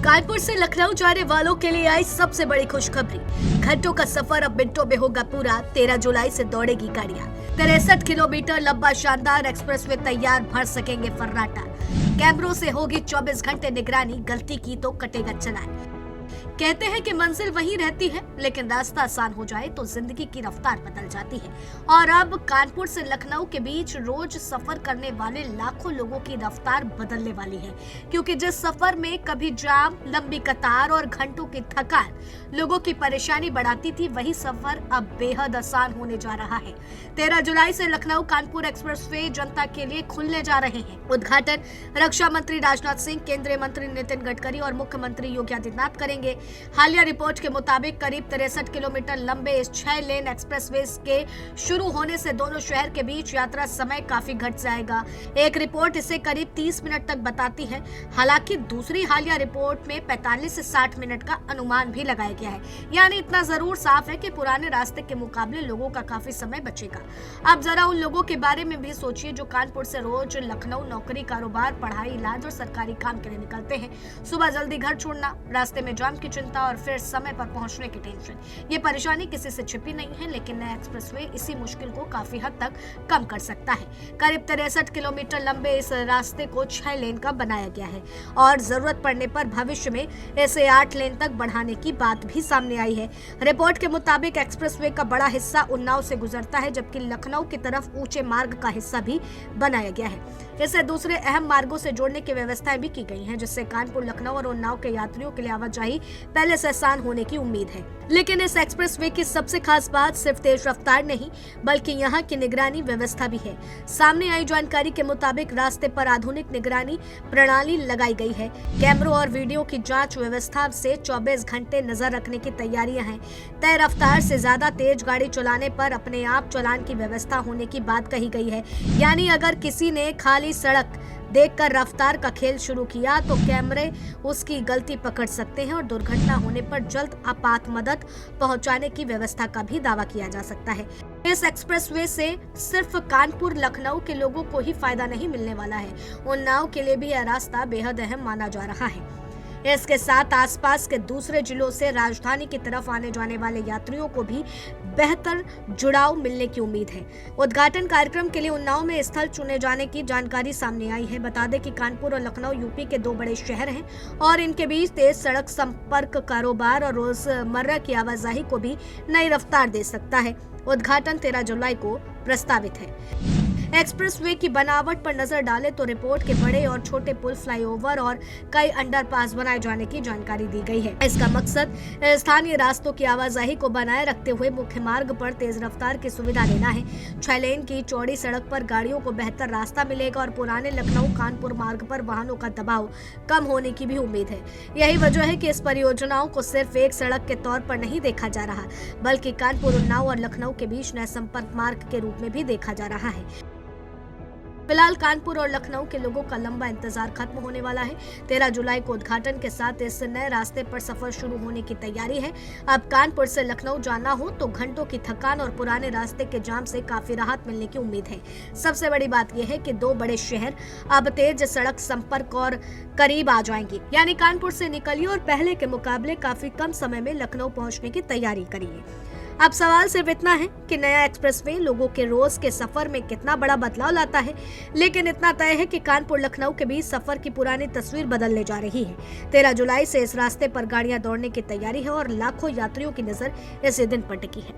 कानपुर से लखनऊ जाने वालों के लिए आई सबसे बड़ी खुशखबरी। घंटों का सफर अब मिनटों में होगा पूरा। 13 जुलाई से दौड़ेगी गाड़ियां। 63 किलोमीटर लंबा शानदार एक्सप्रेसवे तैयार, भर सकेंगे फर्राटा। कैमरों से होगी 24 घंटे निगरानी, गलती की तो कटेगा चालान। कहते हैं कि मंजिल वहीं रहती है, लेकिन रास्ता आसान हो जाए तो जिंदगी की रफ्तार बदल जाती है। और अब कानपुर से लखनऊ के बीच रोज सफर करने वाले लाखों लोगों की रफ्तार बदलने वाली है, क्योंकि जिस सफर में कभी जाम, लंबी कतार और घंटों की थकान लोगों की परेशानी बढ़ाती थी, वही सफर अब बेहद आसान होने जा रहा है। 13 जुलाई से लखनऊ कानपुर एक्सप्रेसवे जनता के लिए खुलने जा रहे हैं। उद्घाटन रक्षा मंत्री राजनाथ सिंह, केंद्रीय मंत्री नितिन गडकरी और मुख्यमंत्री योगी आदित्यनाथ करेंगे। हालिया रिपोर्ट के मुताबिक करीब 63 किलोमीटर लंबे इस 6 लेन एक्सप्रेसवे के शुरू होने से दोनों शहर के बीच यात्रा समय काफी घट जाएगा। एक रिपोर्ट इसे करीब 30 मिनट तक बताती है। हालांकि दूसरी हालिया रिपोर्ट में 45 से 60 मिनट का अनुमान भी लगाया गया है। यानी इतना जरूर साफ है कि पुराने रास्ते के मुकाबले लोगों का काफी समय बचेगा। अब जरा उन लोगों के बारे में भी सोचिए जो कानपुर से रोज लखनऊ नौकरी, कारोबार, पढ़ाई, इलाज और सरकारी काम के लिए निकलते हैं। सुबह जल्दी घर छोड़ना, रास्ते में जाम की चिंता और फिर समय पर पहुंचने की टेंशन। ये परेशानी किसी से छिपी नहीं है, लेकिन नया एक्सप्रेसवे इसी मुश्किल को काफी हद तक कम कर सकता है। करीब 63 किलोमीटर लंबे इस रास्ते को 6 लेन का बनाया गया है और जरूरत पड़ने पर भविष्य में इसे 8 लेन तक बढ़ाने की बात भी सामने आई है। रिपोर्ट के मुताबिक एक्सप्रेसवे का बड़ा हिस्सा उन्नाव से गुजरता है, जबकि लखनऊ की तरफ ऊंचे मार्ग का हिस्सा भी बनाया गया है। इसे दूसरे अहम मार्गों से जोड़ने की व्यवस्थाएं भी की गई हैं, जिससे कानपुर, लखनऊ और उन्नाव के यात्रियों के लिए आवाजाही पहले से आसान होने की उम्मीद है। लेकिन इस एक्सप्रेसवे की सबसे खास बात सिर्फ तेज रफ्तार नहीं, बल्कि यहाँ की निगरानी व्यवस्था भी है। सामने आई जानकारी के मुताबिक रास्ते पर आधुनिक निगरानी प्रणाली लगाई गई है। कैमरों और वीडियो की जांच व्यवस्था से 24 घंटे नजर रखने की तैयारियां हैं। तय रफ्तार से ज्यादा तेज गाड़ी चलाने पर अपने आप चालान की व्यवस्था होने की बात कही गई है। यानी अगर किसी ने खाली सड़क देखकर रफ्तार का खेल शुरू किया तो कैमरे उसकी गलती पकड़ सकते हैं और दुर्घटना होने पर जल्द आपात मदद पहुंचाने की व्यवस्था का भी दावा किया जा सकता है। इस एक्सप्रेसवे से सिर्फ कानपुर, लखनऊ के लोगों को ही फायदा नहीं मिलने वाला है, उन्नाव के लिए भी यह रास्ता बेहद अहम माना जा रहा है। इसके साथ आसपास के दूसरे जिलों से राजधानी की तरफ आने जाने वाले यात्रियों को भी बेहतर जुड़ाव मिलने की उम्मीद है। उद्घाटन कार्यक्रम के लिए उन्नाव में स्थल चुने जाने की जानकारी सामने आई है। बता दें कि कानपुर और लखनऊ यूपी के 2 बड़े शहर हैं और इनके बीच तेज सड़क संपर्क कारोबार और रोजमर्रा की आवाजाही को भी नई रफ्तार दे सकता है। उद्घाटन 13 जुलाई को प्रस्तावित है। एक्सप्रेसवे की बनावट पर नजर डालें तो रिपोर्ट के बड़े और छोटे पुल, फ्लाईओवर और कई अंडरपास बनाए जाने की जानकारी दी गई है। इसका मकसद स्थानीय रास्तों की आवाजाही को बनाए रखते हुए मुख्य मार्ग पर तेज रफ्तार की सुविधा देना है। 6 लेन की चौड़ी सड़क पर गाड़ियों को बेहतर रास्ता मिलेगा और पुराने लखनऊ कानपुर मार्ग पर वाहनों का दबाव कम होने की भी उम्मीद है। यही वजह है कि इस परियोजनाओं को सिर्फ एक सड़क के तौर पर नहीं देखा जा रहा, बल्कि कानपुर, उन्नाव और लखनऊ के बीच नए संपर्क मार्ग के रूप में भी देखा जा रहा है। फिलहाल कानपुर और लखनऊ के लोगों का लंबा इंतजार खत्म होने वाला है। 13 जुलाई को उद्घाटन के साथ इस नए रास्ते पर सफर शुरू होने की तैयारी है। अब कानपुर से लखनऊ जाना हो तो घंटों की थकान और पुराने रास्ते के जाम से काफी राहत मिलने की उम्मीद है। सबसे बड़ी बात यह है कि 2 बड़े शहर अब तेज सड़क संपर्क और करीब आ जाएंगे। यानी कानपुर से निकलिए और पहले के मुकाबले काफी कम समय में लखनऊ पहुंचने की तैयारी करिए। अब सवाल सिर्फ इतना है कि नया एक्सप्रेसवे लोगों के रोज के सफर में कितना बड़ा बदलाव लाता है। लेकिन इतना तय है कि कानपुर, लखनऊ के बीच सफर की पुरानी तस्वीर बदलने जा रही है। 13 जुलाई से इस रास्ते पर गाड़ियां दौड़ने की तैयारी है और लाखों यात्रियों की नजर इसी दिन पर टिकी है।